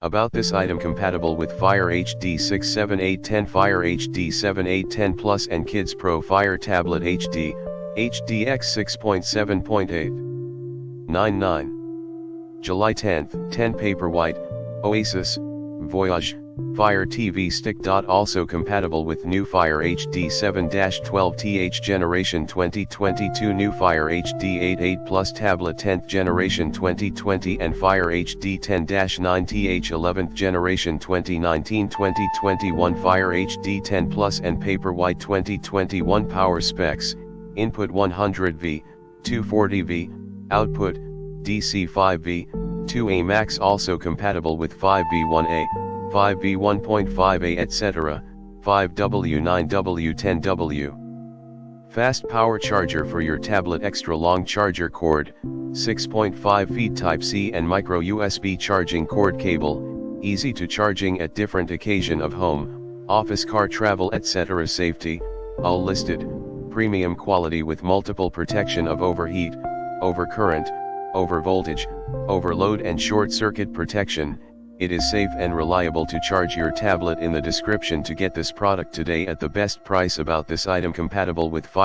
About this item: compatible with Fire HD6 810, Fire HD7 810 Plus and Kids Pro Fire Tablet HD, HDX 6.7.8. 99. July 10th, 10 Paperwhite, Oasis, Voyage, Fire TV Stick. Also compatible with new Fire HD7-12th Generation 2022, new Fire HD88 Plus Tablet 10th Generation 2020 and Fire HD10-9th 11th Generation 2019-2021, Fire HD10 Plus and Paperwhite 2021. Power specs: input 100V, 240V, output DC 5V, 2A max. Also compatible with 5V1A, 5V 1.5A etc., 5W 9W 10W. Fast power charger for your tablet. Extra long charger cord, 6.5 feet Type-C and micro USB charging cord cable, easy to charging at different occasion of home, office, car travel etc. Safety: all listed. Premium quality with multiple protection of overheat, overcurrent, overvoltage, overload and short circuit protection. It is safe and reliable to charge your tablet. In the description to get this product today at the best price. About this item: compatible with Fire